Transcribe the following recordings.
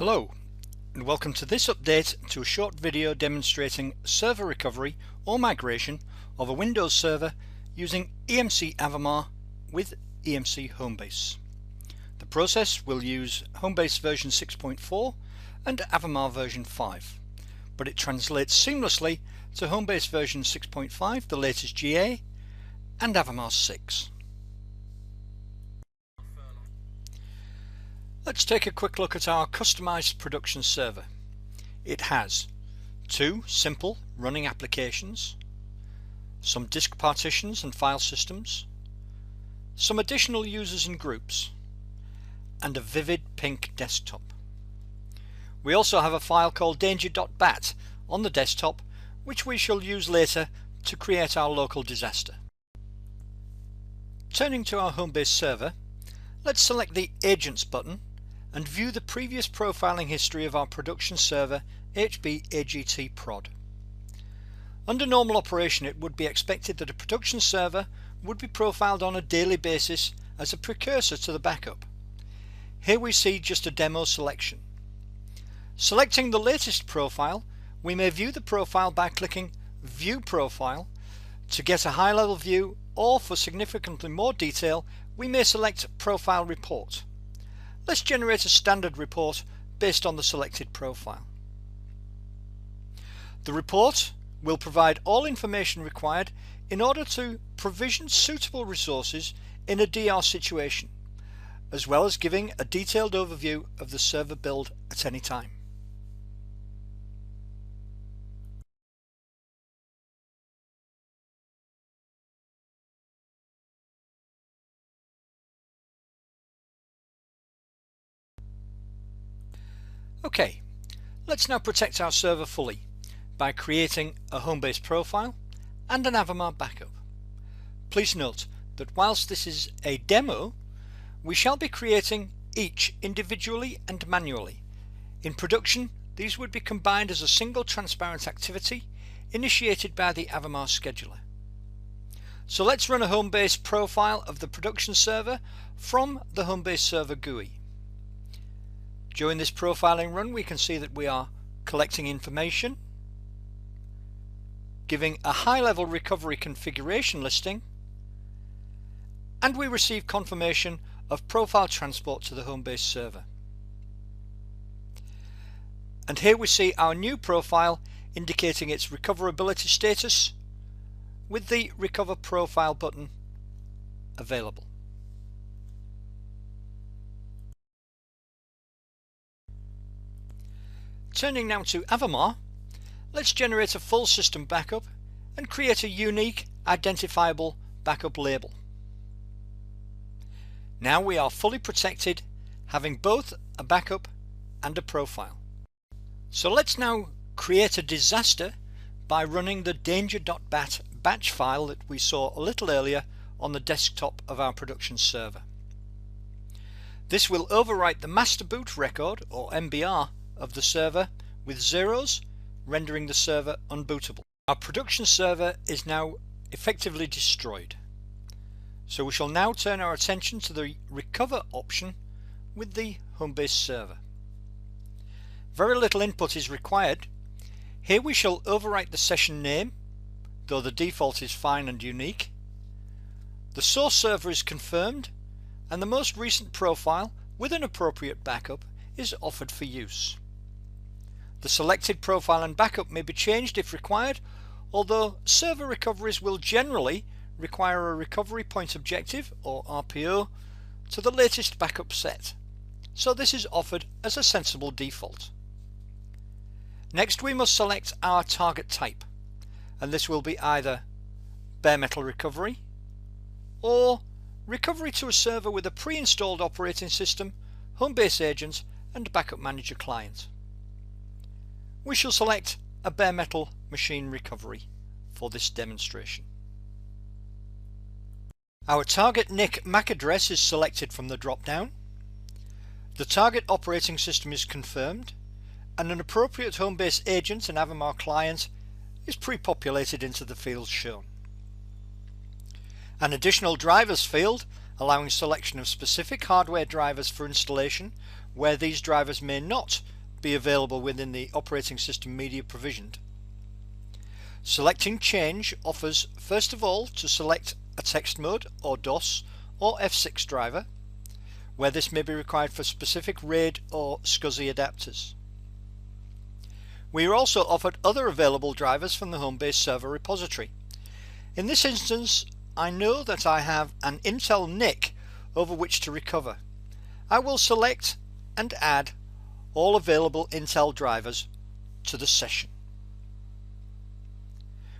Hello and welcome to this update to a short video demonstrating server recovery or migration of a Windows server using EMC Avamar with EMC HomeBase. The process will use HomeBase version 6.4 and Avamar version 5, but it translates seamlessly to HomeBase version 6.5, the latest GA, and Avamar 6. Let's take a quick look at our customized production server. It has two simple running applications, some disk partitions and file systems, some additional users and groups, and a vivid pink desktop. We also have a file called danger.bat on the desktop, which we shall use later to create our local disaster. Turning to our HomeBase server, let's select the Agents button and view the previous profiling history of our production server HB AGT prod. Under normal operation, it would be expected that a production server would be profiled on a daily basis as a precursor to the backup. Here we see just a demo selection. Selecting the latest profile, we may view the profile by clicking View Profile to get a high-level view, or for significantly more detail we may select Profile Report. Let's generate a standard report based on the selected profile. The report will provide all information required in order to provision suitable resources in a DR situation, as well as giving a detailed overview of the server build at any time. Okay, let's now protect our server fully by creating a HomeBase profile and an Avamar backup. Please note that whilst this is a demo, we shall be creating each individually and manually. In production, these would be combined as a single transparent activity initiated by the Avamar scheduler. So let's run a HomeBase profile of the production server from the HomeBase server GUI. During this profiling run, we can see that we are collecting information, giving a high-level recovery configuration listing, and we receive confirmation of profile transport to the HomeBase server. And here we see our new profile indicating its recoverability status with the Recover Profile button available. Turning now to Avamar, let's generate a full system backup and create a unique identifiable backup label. Now we are fully protected, having both a backup and a profile. So let's now create a disaster by running the danger.bat batch file that we saw a little earlier on the desktop of our production server. This will overwrite the master boot record, or MBR, of the server with zeros, rendering the server unbootable. Our production server is now effectively destroyed. So we shall now turn our attention to the recover option with the HomeBase server. Very little input is required. Here we shall overwrite the session name, though the default is fine and unique. The source server is confirmed, and the most recent profile with an appropriate backup is offered for use. The selected profile and backup may be changed if required, although server recoveries will generally require a recovery point objective, or RPO, to the latest backup set, so this is offered as a sensible default. Next, we must select our target type, and this will be either bare metal recovery or recovery to a server with a pre-installed operating system, HomeBase agent and backup manager client. We shall select a bare metal machine recovery for this demonstration. Our target NIC MAC address is selected from the drop-down. The target operating system is confirmed, and an appropriate HomeBase agent and Avamar client is pre-populated into the fields shown. An additional drivers field allowing selection of specific hardware drivers for installation where these drivers may not be available within the operating system media provisioned. Selecting Change offers first of all to select a text mode or DOS or F6 driver, where this may be required for specific RAID or SCSI adapters. We are also offered other available drivers from the HomeBase server repository. In this instance, I know that I have an Intel NIC over which to recover. I will select and add all available Intel drivers to the session.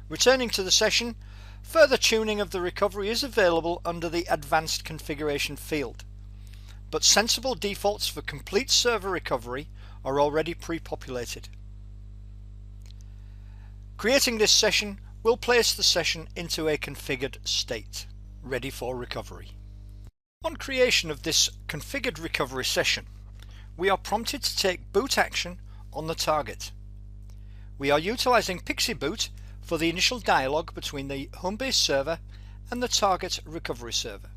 Returning to the session, further tuning of the recovery is available under the Advanced Configuration field, but sensible defaults for complete server recovery are already pre-populated. Creating this session will place the session into a configured state, ready for recovery. On creation of this configured recovery session, we are prompted to take boot action on the target. We are utilizing Pixie Boot for the initial dialog between the HomeBase server and the target recovery server.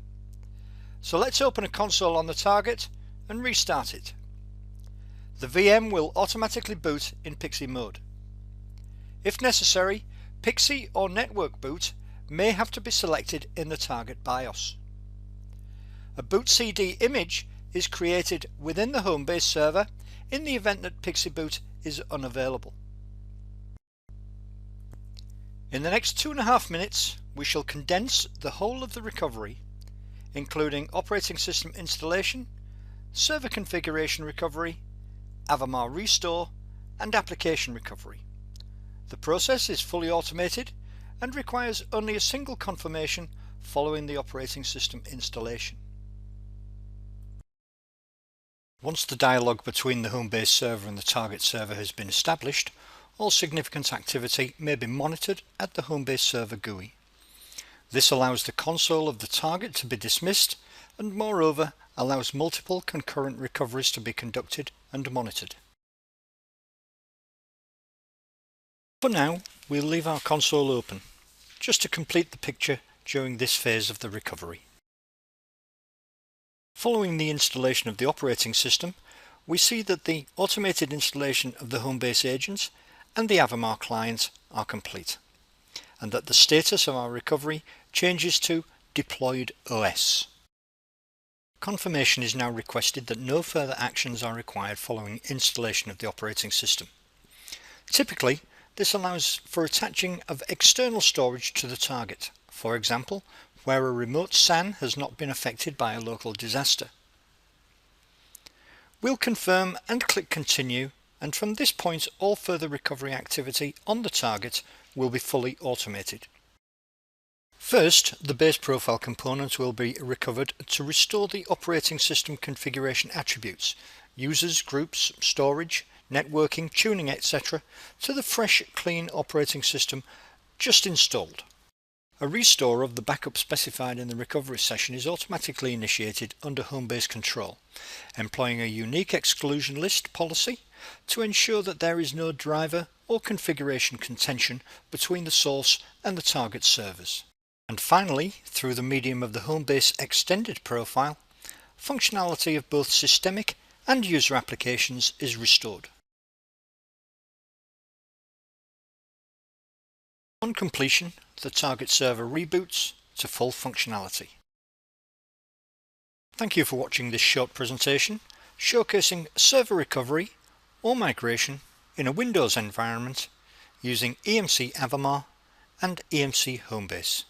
So let's open a console on the target and restart it. The VM will automatically boot in Pixie mode. If necessary, Pixie or network boot may have to be selected in the target BIOS. A boot CD image is created within the HomeBase server in the event that Pixie boot is unavailable. In the next 2.5 minutes, we shall condense the whole of the recovery, including operating system installation, server configuration recovery, Avamar restore, and application recovery. The process is fully automated and requires only a single confirmation following the operating system installation. Once the dialog between the HomeBase server and the target server has been established, all significant activity may be monitored at the HomeBase server GUI. This allows the console of the target to be dismissed and moreover allows multiple concurrent recoveries to be conducted and monitored. For now, we'll leave our console open, just to complete the picture during this phase of the recovery. Following the installation of the operating system, we see that the automated installation of the HomeBase agents and the Avamar client are complete, and that the status of our recovery changes to Deployed OS. Confirmation is now requested that no further actions are required following installation of the operating system. Typically, this allows for attaching of external storage to the target, for example, where a remote SAN has not been affected by a local disaster. We'll confirm and click Continue, and from this point all further recovery activity on the target will be fully automated. First, the base profile component will be recovered to restore the operating system configuration attributes, users, groups, storage, networking, tuning, etc. to the fresh, clean operating system just installed. A restore of the backup specified in the recovery session is automatically initiated under HomeBase control, employing a unique exclusion list policy to ensure that there is no driver or configuration contention between the source and the target servers. And finally, through the medium of the HomeBase extended profile, functionality of both systemic and user applications is restored. On completion, the target server reboots to full functionality. Thank you for watching this short presentation showcasing server recovery or migration in a Windows environment using EMC Avamar and EMC HomeBase.